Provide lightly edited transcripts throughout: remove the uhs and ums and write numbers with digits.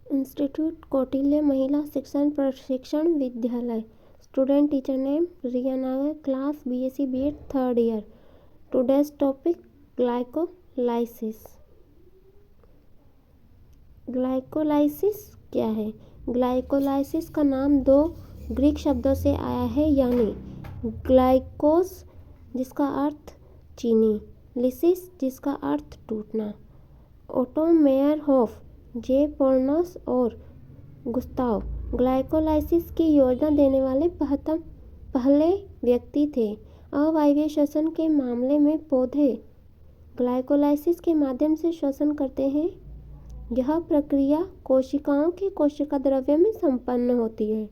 Institute Kautilya महिला शिक्षण प्रशिक्षण विद्यालय। स्टूडेंट टीचर नेम रिया नागर, class BSc B.Ed third year. Today's topic glycolysis. Glycolysis क्या है? ग्लाइकोलाइसिस का नाम दो ग्रीक शब्दों से आया है, यानी ग्लाइकोस जिसका अर्थ चीनी, लिसिस जिसका अर्थ टूटना। ओटो मेयरहोफ, जे पोर्नस और गुस्ताव ग्लाइकोलाइसिस की योजना देने वाले पहले व्यक्ति थे। अवायवीय श्वसन के मामले में पौधे ग्लाइकोलाइसिस के माध्यम से श्वसन करते हैं। यह प्रक्रिया कोशिकाओं के कोशिका द्रव्य में संपन्न होती है।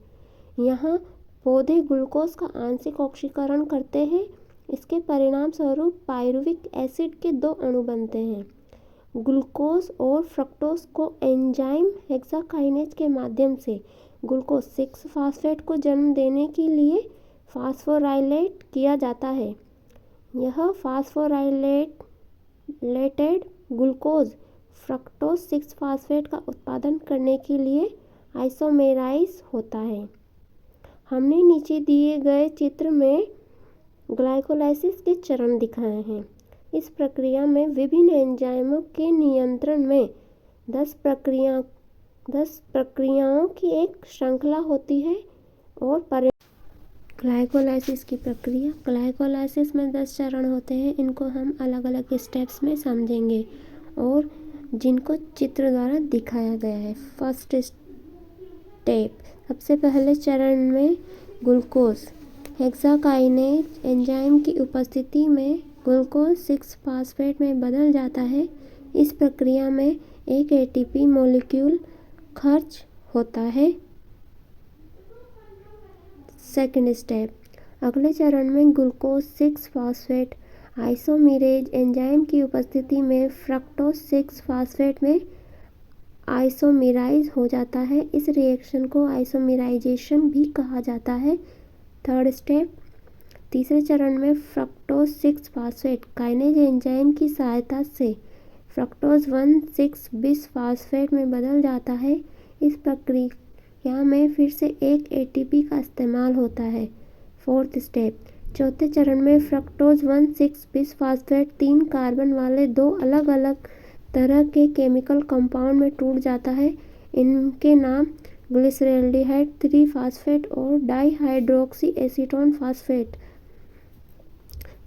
यहाँ पौधे ग्लूकोज का आंशिक ऑक्सीकरण करते हैं। इसके परिणाम स्वरूप पायरुविक एसिड के दो अणु बनते हैं। ग्लूकोज और फ्रक्टोज को एंजाइम हेक्साकाइनेज के माध्यम से ग्लूकोज 6 फास्फेट को जन्म देने के लिए फास्फोराइलेट किया जाता है। यह फास्फोराइलेटेड ग्लूकोज फ्रक्टोज 6 फास्फेट का उत्पादन करने के लिए आइसोमेराइज होता है। हमने नीचे दिए गए चित्र में ग्लाइकोलाइसिस के चरण दिखाए हैं। इस प्रक्रिया में विभिन्न एंजाइमों के नियंत्रण में 10 प्रक्रियाओं की एक श्रृंखला होती है और ग्लाइकोलाइसिस की प्रक्रिया। ग्लाइकोलाइसिस में 10 चरण होते हैं। इनको हम अलग अलग स्टेप्स में समझेंगे और जिनको चित्र द्वारा दिखाया गया है। फर्स्ट स्टेप, सबसे पहले चरण में ग्लूकोज हेक्साकाइनेज एंजाइम की उपस्थिति में ग्लूकोज 6 फास्फेट में बदल जाता है। इस प्रक्रिया में एक ATP मॉलिक्यूल खर्च होता है। सेकंड स्टेप, अगले चरण में ग्लूकोज 6 फास्फेट आइसोमेरेज एंजाइम की उपस्थिति में फ्रक्टोज 6 फास्फेट में आइसोमेराइज हो जाता है। इस रिएक्शन को आइसोमेराइजेशन भी कहा जाता है। थर्ड स्टेप, तीसरे चरण में फ्रक्टोज 6 फास्फेट काइनेज एंजाइम की सहायता से फ्रक्टोज 1,6 बिस फास्फेट में बदल जाता है। इस प्रक्रिया में फिर से एक ATP का इस्तेमाल होता है। फोर्थ स्टेप, चौथे चरण में फ्रक्टोज 1,6 बिस फास्फेट 3 कार्बन वाले दो अलग अलग तरह के केमिकल कंपाउंड में टूट जाता है। इनके नाम ग्लिसरैल्डिहाइड 3 फास्फेट और डाइहाइड्रोक्सी एसीटोन फास्फेट।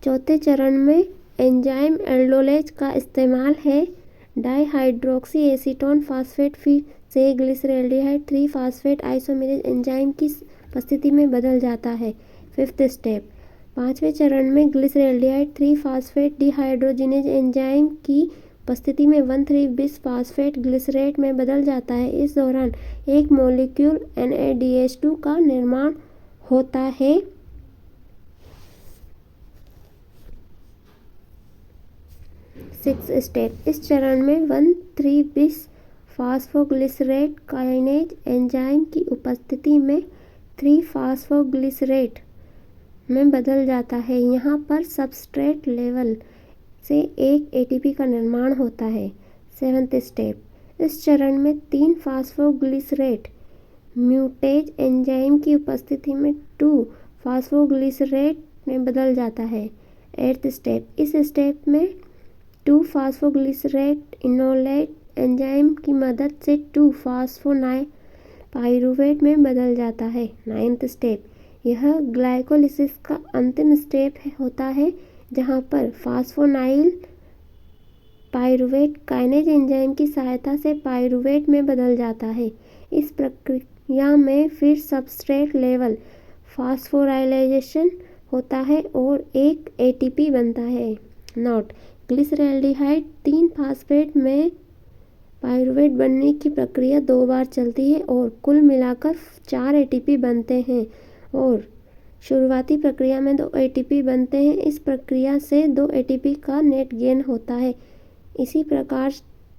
चौथे चरण में एंजाइम एल्डोलेज का इस्तेमाल है। डाइहाइड्रोक्सी एसीटोन फास्फेट फिर से ग्लिसरैल्डिहाइड 3 फास्फेट आइसोमेरेज एंजाइम की उपस्थिति में बदल जाता है। फिफ्थ स्टेप, पांचवें चरण में ग्लिसरैल्डिहाइड 3 फास्फेट डिहाइड्रोजिनेज एंजाइम की उपस्थिति में 1,3 बिस फास्फेट ग्लिसरेट में बदल जाता है। इस दौरान एक मॉलिक्यूल NADH2 का निर्माण होता है। सिक्स स्टेप, इस चरण में 1,3 बिस फास्फोग्लिसरेट काइनेज एंजाइम की उपस्थिति में 3 फास्फोग्लिसरेट में बदल जाता है। यहाँ पर सबस्ट्रेट लेवल से एक ATP का निर्माण होता है। सेवंथ स्टेप, इस चरण में 3 फास्फोग्लिसरेट म्यूटेज एंजाइम की उपस्थिति में 2 फास्फोग्लिसरेट में बदल जाता है। एट्थ स्टेप, इस स्टेप में 2 फास्फोग्लिसरेट इनोलेट एंजाइम की मदद से 2 फास्फोनाइल पाइरुवेट में बदल जाता है। नाइन्थ स्टेप, यह ग्लाइकोलिसिस का अंतिम स्टेप होता है, जहाँ पर फास्फोनाइल पाइरुवेट काइनेज एंजाइम की सहायता से पाइरुवेट में बदल जाता है। इस प्रक्रिया में फिर सबस्ट्रेट लेवल फास्फोराइलेशन होता है और एक ATP बनता है। नोट, ग्लिसरैल्डिहाइड 3 फास्फेट में पाइरुवेट बनने की प्रक्रिया 2 बार चलती है और कुल मिलाकर 4 ATP बनते हैं और शुरुआती प्रक्रिया में 2 ATP बनते हैं। इस प्रक्रिया से 2 ATP का नेट गेन होता है। इसी प्रकार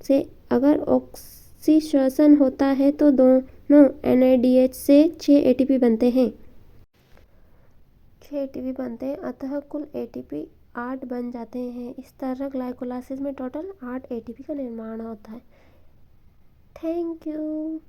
से अगर ऑक्सीश्वसन होता है तो दोनों NADH से 6 ATP बनते हैं। 6 ATP बनते हैं, अतः कुल ATP 8 बन जाते हैं। इस तरह ग्लाइकोलाइसिस में टोटल 8 ATP का निर्माण होता है। Thank you.